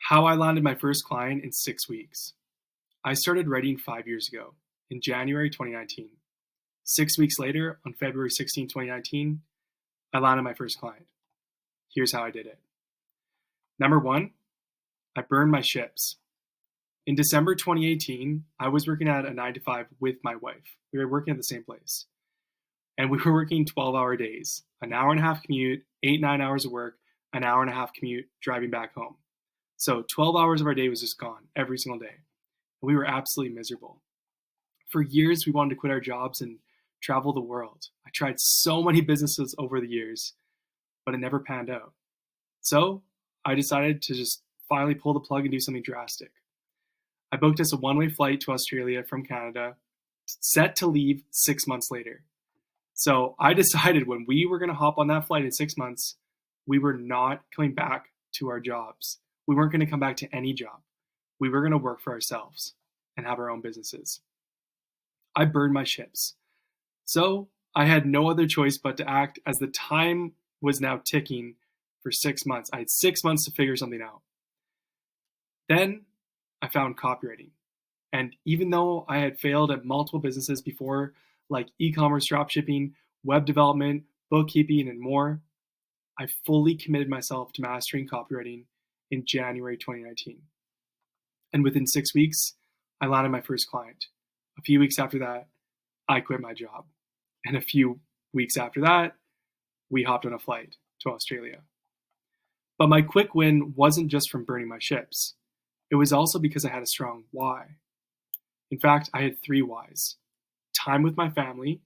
How I landed my first client in 6 weeks. I started writing 5 years ago, in January 2019. 6 weeks later, on February 16, 2019, I landed my first client. Here's how I did it. Number one, I burned my ships. In December 2018, I was working at a 9 to 5 with my wife. We were working at the same place. And we were working 12-hour days, an hour and a half commute, 8-9 hours of work, an hour and a half commute, driving back home. So 12 hours of our day was just gone every single day. And we were absolutely miserable. For years, we wanted to quit our jobs and travel the world. I tried so many businesses over the years, but it never panned out. So I decided to just finally pull the plug and do something drastic. I booked us a one-way flight to Australia from Canada, set to leave 6 months later. So I decided when we were going to hop on that flight in 6 months, we were not coming back to our jobs. We weren't going to come back to any job. We were going to work for ourselves and have our own businesses. I burned my ships. So I had no other choice but to act, as the time was now ticking for 6 months. I had 6 months to figure something out. Then I found copywriting. And even though I had failed at multiple businesses before, like e-commerce dropshipping, web development, bookkeeping, and more, I fully committed myself to mastering copywriting in January 2019. And within 6 weeks, I landed my first client. A few weeks after that, I quit my job. And a few weeks after that, we hopped on a flight to Australia. But my quick win wasn't just from burning my ships. It was also because I had a strong why. In fact, I had 3 whys: time with my family,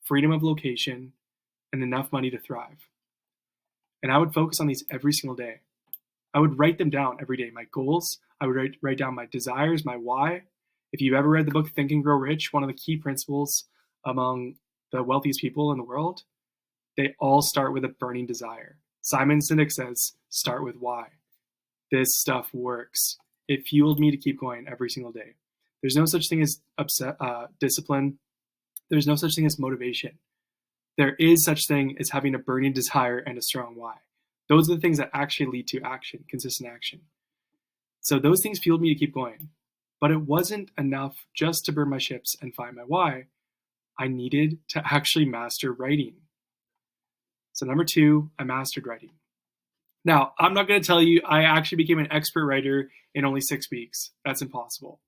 freedom of location, and enough money to thrive. And I would focus on these every single day. I would write them down every day. My goals, I would write down my desires, my why. If you've ever read the book Think and Grow Rich, one of the key principles among the wealthiest people in the world, they all start with a burning desire. Simon Sinek says, start with why. This stuff works. It fueled me to keep going every single day. There's no such thing as discipline. There's no such thing as motivation. There is such thing as having a burning desire and a strong why. Those are the things that actually lead to action, consistent action. So those things fueled me to keep going. But it wasn't enough just to burn my ships and find my why. I needed to actually master writing. So number 2, I mastered writing. Now, I'm not going to tell you I actually became an expert writer in only 6 weeks. That's impossible.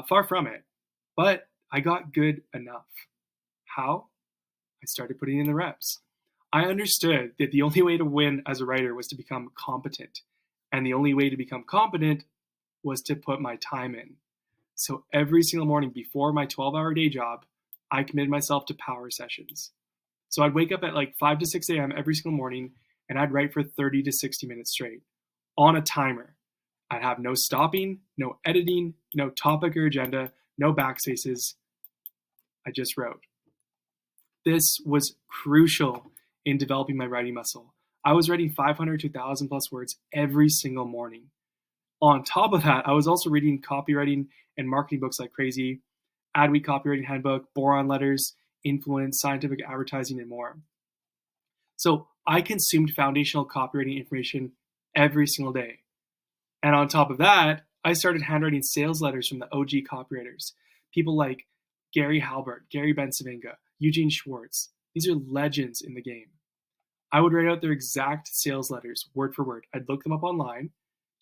Far from it. But I got good enough. How? I started putting in the reps. I understood that the only way to win as a writer was to become competent. And the only way to become competent was to put my time in. So every single morning before my 12-hour day job, I committed myself to power sessions. So I'd wake up at like 5 to 6 a.m. every single morning, and I'd write for 30 to 60 minutes straight on a timer. I'd have no stopping, no editing, no topic or agenda, no backspaces. I just wrote. This was crucial in developing my writing muscle. I was writing 500 to 1,000 plus words every single morning. On top of that, I was also reading copywriting and marketing books like crazy, Adweek Copywriting Handbook, Boron Letters, Influence, Scientific Advertising, and more. So I consumed foundational copywriting information every single day. And on top of that, I started handwriting sales letters from the OG copywriters, people like Gary Halbert, Gary Bensavinga, Eugene Schwartz. These are legends in the game. I would write out their exact sales letters, word for word. I'd look them up online.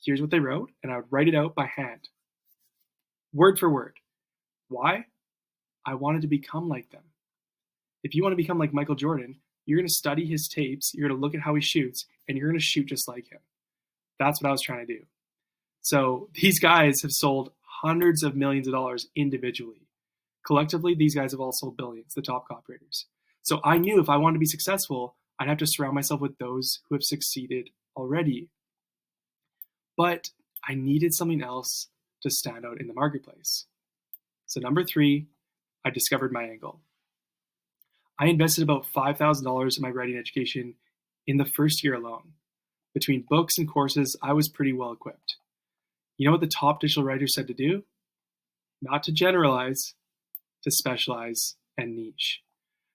Here's what they wrote, and I would write it out by hand, word for word. Why? I wanted to become like them. If you want to become like Michael Jordan, you're going to study his tapes, you're going to look at how he shoots, and you're going to shoot just like him. That's what I was trying to do. So these guys have sold hundreds of millions of dollars individually. Collectively, these guys have all sold billions, the top copywriters. So I knew if I wanted to be successful, I'd have to surround myself with those who have succeeded already. But I needed something else to stand out in the marketplace. So number 3, I discovered my angle. I invested about $5,000 in my writing education in the first year alone. Between books and courses, I was pretty well equipped. You know what the top digital writers said to do? Not to generalize, to specialize and niche.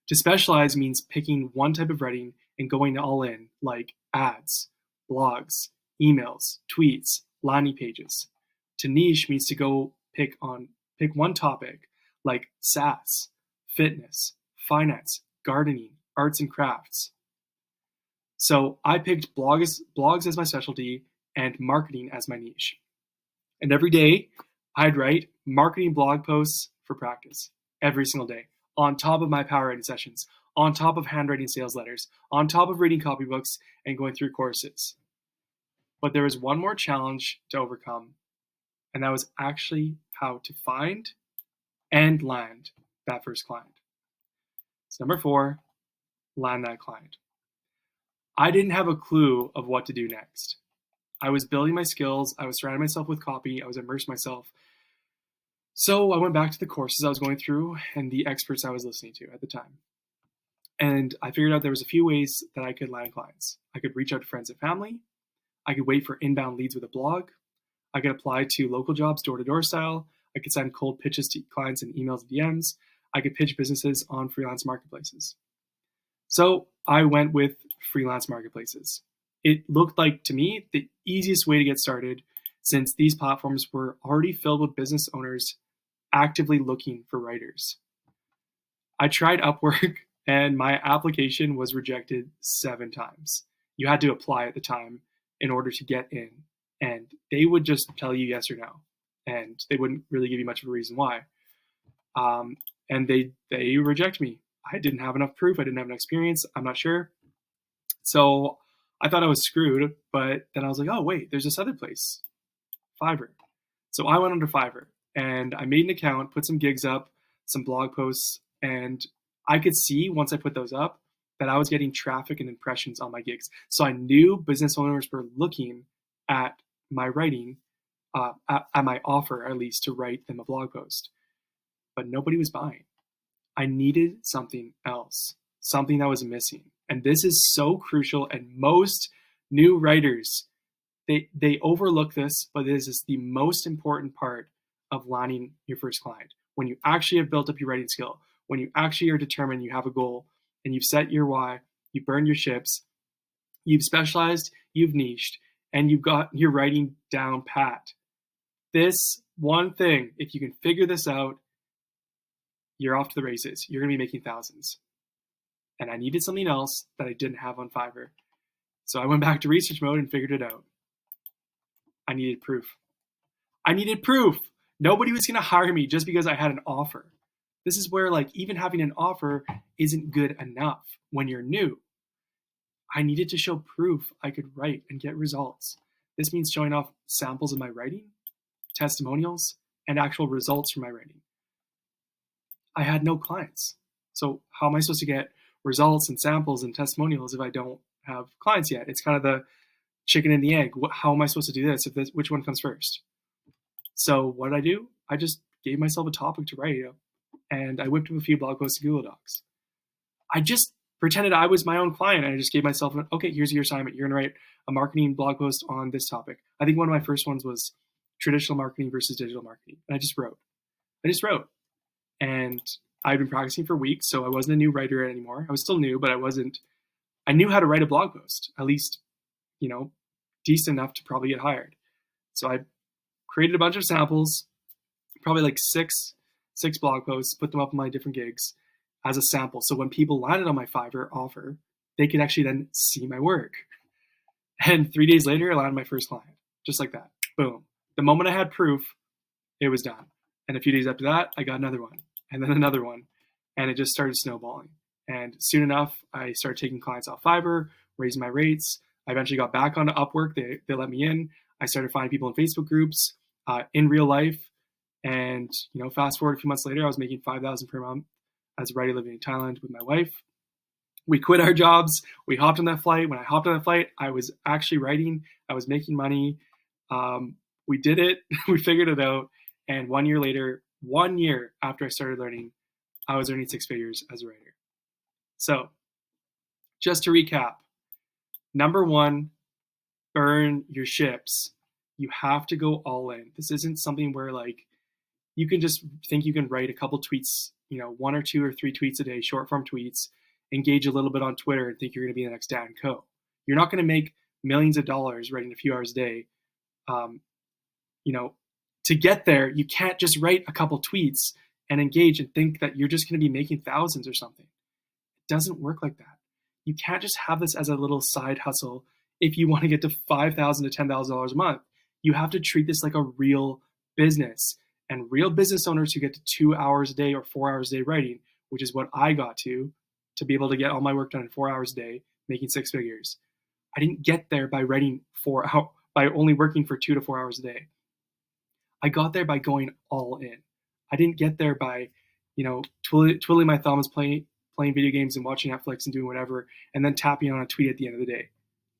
To specialize means picking one type of writing and going all in, like ads, blogs, emails, tweets, landing pages. To niche means to go pick one topic like SaaS, fitness, finance, gardening, arts and crafts. So I picked blogs as my specialty and marketing as my niche. And every day I'd write marketing blog posts for practice every single day, on top of my power writing sessions, on top of handwriting sales letters, on top of reading copybooks and going through courses. But there was one more challenge to overcome, and that was actually how to find and land that first client. So number 4, land that client. I didn't have a clue of what to do next. I was building my skills. I was surrounding myself with copy. I was immersing myself. So I went back to the courses I was going through and the experts I was listening to at the time. And I figured out there was a few ways that I could land clients. I could reach out to friends and family. I could wait for inbound leads with a blog. I could apply to local jobs door-to-door style. I could send cold pitches to clients in emails and DMs. I could pitch businesses on freelance marketplaces. So I went with freelance marketplaces. It looked like, to me, the easiest way to get started, since these platforms were already filled with business owners actively looking for writers. I tried Upwork and my application was rejected 7 times. You had to apply at the time in order to get in, and they would just tell you yes or no, and they wouldn't really give you much of a reason why. And they reject me. I didn't have enough proof. I didn't have enough experience. I'm not sure. So I thought I was screwed, but then I was like, oh wait, there's this other place, Fiverr. So I went under Fiverr and I made an account, put some gigs up, some blog posts, and I could see once I put those up that I was getting traffic and impressions on my gigs. So I knew business owners were looking at my writing, at my offer at least, to write them a blog post. But nobody was buying. I needed something else, something that was missing. And this is so crucial. And most new writers, they overlook this, but this is the most important part of landing your first client. When you actually have built up your writing skill, when you actually are determined, you have a goal, and you've set your why, you burned your ships, you've specialized, you've niched, and you've got your writing down pat. This one thing, if you can figure this out, you're off to the races. You're going to be making thousands. And I needed something else that I didn't have on Fiverr. So I went back to research mode and figured it out. I needed proof. I needed proof. Nobody was going to hire me just because I had an offer. This is where, like, even having an offer isn't good enough when you're new. I needed to show proof I could write and get results. This means showing off samples of my writing, testimonials, and actual results from my writing. I had no clients. So how am I supposed to get results and samples and testimonials if I don't have clients yet? It's kind of the chicken and the egg. How am I supposed to do this? Which one comes first? So what did I do? I just gave myself a topic to write, and I whipped up a few blog posts to Google Docs. I just pretended I was my own client, and I just gave myself okay, here's your assignment. You're going to write a marketing blog post on this topic. I think one of my first ones was traditional marketing versus digital marketing. And I just wrote. And I'd been practicing for weeks, so I wasn't a new writer anymore. I was still new, but I knew how to write a blog post, at least, decent enough to probably get hired. So I created a bunch of samples, probably like six blog posts, put them up on my different gigs as a sample. So when people landed on my Fiverr offer, they could actually then see my work. And 3 days later, I landed my first client, just like that. Boom. The moment I had proof, it was done. And a few days after that, I got another one, and then another one, and it just started snowballing. And soon enough, I started taking clients off Fiverr, raising my rates. I eventually got back onto Upwork. They let me in. I started finding people in Facebook groups, in real life. And, fast forward a few months later, I was making $5,000 per month as a writer living in Thailand with my wife. We quit our jobs. We hopped on that flight. When I hopped on that flight, I was actually writing. I was making money. We did it. We figured it out. And 1 year later, 1 year after I started learning, I was earning 6 figures as a writer. So just to recap, number 1, burn your ships. You have to go all in. This isn't something where you can just think you can write a couple tweets, 1 or 2 or 3 tweets a day, short form tweets, engage a little bit on Twitter and think you're going to be the next Dan Co. You're not going to make millions of dollars writing a few hours a day To get there, you can't just write a couple tweets and engage and think that you're just going to be making thousands or something. It doesn't work like that. You can't just have this as a little side hustle if you want to get to $5,000 to $10,000 a month. You have to treat this like a real business. And real business owners who get to 2 hours a day or 4 hours a day writing, which is what I got to be able to get all my work done in 4 hours a day, making six figures. I didn't get there by writing by only working for 2 to 4 hours a day. I got there by going all in. I didn't get there by, twiddling my thumbs, playing video games and watching Netflix and doing whatever, and then tapping on a tweet at the end of the day.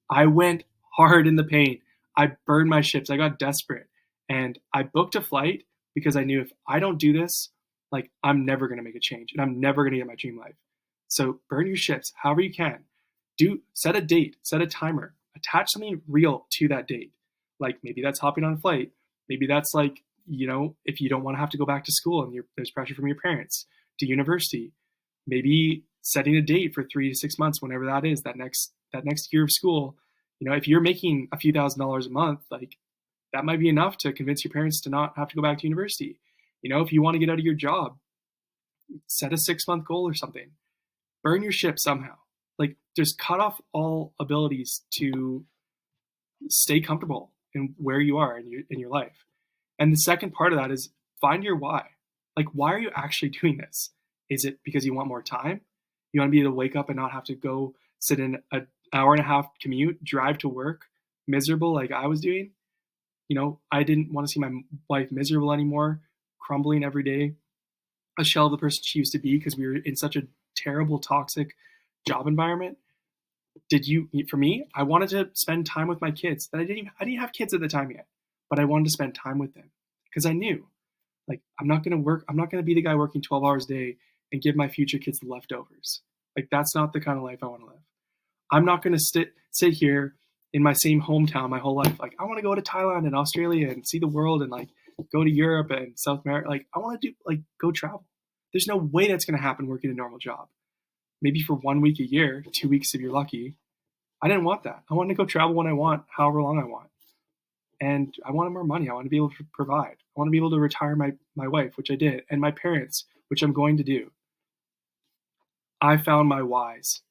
I went hard in the paint. I burned my ships. I got desperate. And I booked a flight because I knew if I don't do this, I'm never going to make a change and I'm never going to get my dream life. So burn your ships however you can. Set a date, set a timer, attach something real to that date. Maybe that's hopping on a flight. Maybe that's if you don't want to have to go back to school and there's pressure from your parents to university, maybe setting a date for 3 to 6 months, whenever that is, that next year of school. If you're making a few $1,000s a month, that might be enough to convince your parents to not have to go back to university. If you want to get out of your job, set a 6-month goal or something. Burn your ship somehow. Just cut off all abilities to stay comfortable in where you are in your life. And the second part of that is find your why. Why are you actually doing this? Is it because you want more time? You want to be able to wake up and not have to go sit in an hour and a half commute, drive to work, miserable like I was doing? I didn't want to see my wife miserable anymore, crumbling every day, a shell of the person she used to be because we were in such a terrible, toxic job environment. For me, I wanted to spend time with my kids. That I didn't have kids at the time yet, but I wanted to spend time with them because I knew, I'm not going to be the guy working 12 hours a day and give my future kids the leftovers. That's not the kind of life I want to live. I'm not going to sit here in my same hometown my whole life. I want to go to Thailand and Australia and see the world and go to Europe and South America. I want to go travel. There's no way that's going to happen working a normal job. Maybe for 1 week a year, 2 weeks if you're lucky. I didn't want that. I wanted to go travel when I want, however long I want. And I wanted more money. I want to be able to provide. I want to be able to retire my wife, which I did, and my parents, which I'm going to do. I found my whys.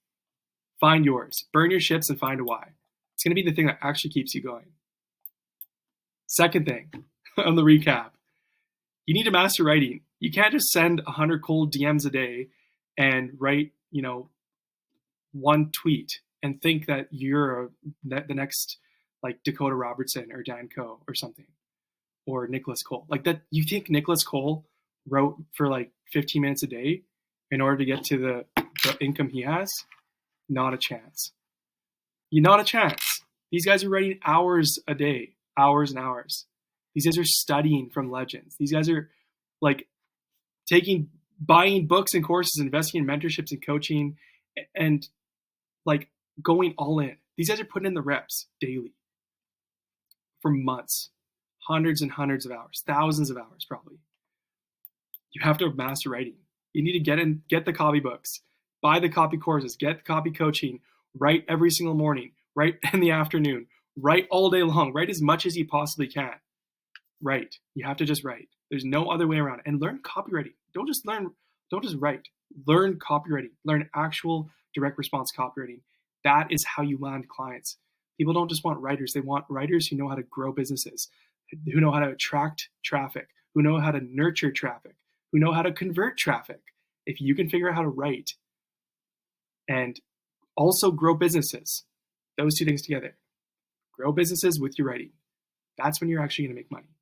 Find yours. Burn your ships and find a why. It's going to be the thing that actually keeps you going. Second thing on the recap, you need to master writing. You can't just send 100 cold DMs a day and write, one tweet and think that you're the next Dakota Robertson or Dan Coe or something, or Nicholas Cole. That you think Nicholas Cole wrote for 15 minutes a day in order to get to the income he has? Not a chance. Not a chance. These guys are writing hours a day, hours and hours. These guys are studying from legends. These guys are buying books and courses, investing in mentorships and coaching, and going all in. These guys are putting in the reps daily for months, hundreds and hundreds of hours, thousands of hours probably. You have to master writing. You need to get the copy books, buy the copy courses, get the copy coaching, write every single morning, write in the afternoon, write all day long, write as much as you possibly can. Write. You have to just write. There's no other way around it. And learn copywriting. Don't just write. Learn copywriting. Learn actual direct response copywriting. That is how you land clients. People don't just want writers. They want writers who know how to grow businesses, who know how to attract traffic, who know how to nurture traffic, who know how to convert traffic. If you can figure out how to write and also grow businesses, those two things together, grow businesses with your writing, that's when you're actually going to make money.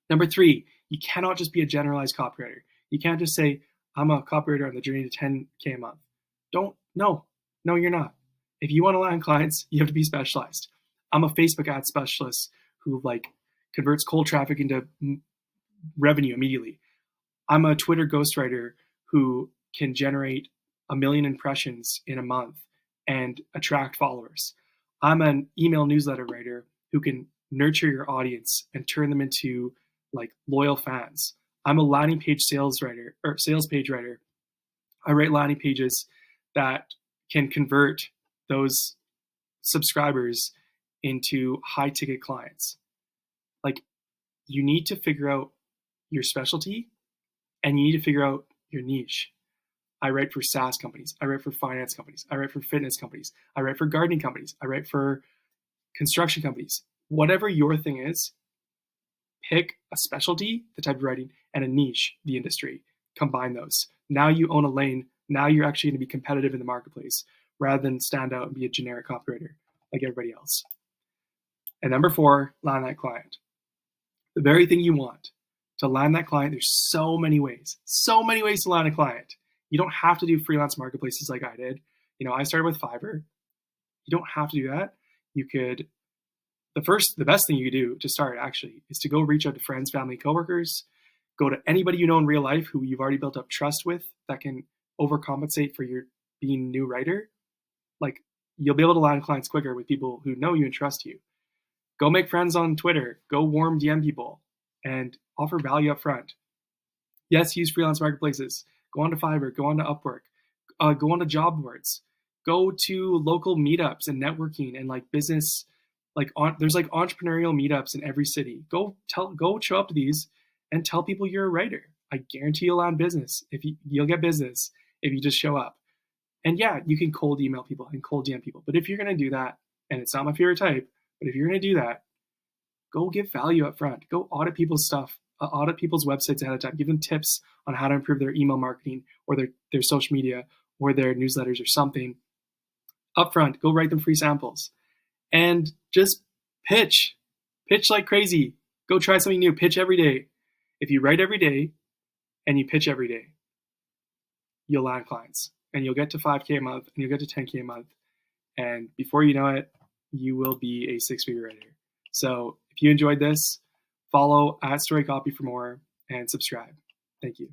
Number 3, you cannot just be a generalized copywriter. You can't just say, I'm a copywriter on the journey to 10K a month. No, you're not. If you want to land clients, you have to be specialized. I'm a Facebook ad specialist who converts cold traffic into revenue immediately. I'm a Twitter ghostwriter who can generate 1 million impressions in a month and attract followers. I'm an email newsletter writer who can nurture your audience and turn them into loyal fans. I'm a landing page sales page writer. I write landing pages that can convert those subscribers into high ticket clients. you need to figure out your specialty and you need to figure out your niche. I write for SaaS companies. I write for finance companies. I write for fitness companies. I write for gardening companies. I write for construction companies. Whatever your thing is, pick a specialty, the type of writing, and a niche, the industry. Combine those. Now you own a lane. Now you're actually going to be competitive in the marketplace rather than stand out and be a generic copywriter like everybody else. And number 4, land that client. The very thing you want to land that client, there's so many ways to land a client. You don't have to do freelance marketplaces like I did. I started with Fiverr. You don't have to do that. You could, the best thing you could do to start actually is to go reach out to friends, family, coworkers, go to anybody you know in real life who you've already built up trust with that can overcompensate for your being a new writer. Like, you'll be able to land clients quicker with people who know you and trust you. Go make friends on Twitter, go warm DM people and offer value up front. Yes, use freelance marketplaces. Go on to Fiverr, go on to Upwork, go on to job boards, go to local meetups and networking and business, there's entrepreneurial meetups in every city. Go show up to these and tell people you're a writer. I guarantee you'll land business. You'll get business if you just show up. And yeah, you can cold email people and cold DM people. But if you're going to do that, and it's not my favorite type, but if you're going to do that, go give value up front. Go audit people's stuff, audit people's websites ahead of time. Give them tips on how to improve their email marketing or their social media or their newsletters or something. Up front, go write them free samples. And just pitch like crazy. Go try something new. Pitch every day. If you write every day and you pitch every day, you'll land clients and you'll get to 5K a month and you'll get to 10K a month. And before you know it, you will be a 6-figure writer. So if you enjoyed this, follow @StoryCopy for more and subscribe. Thank you.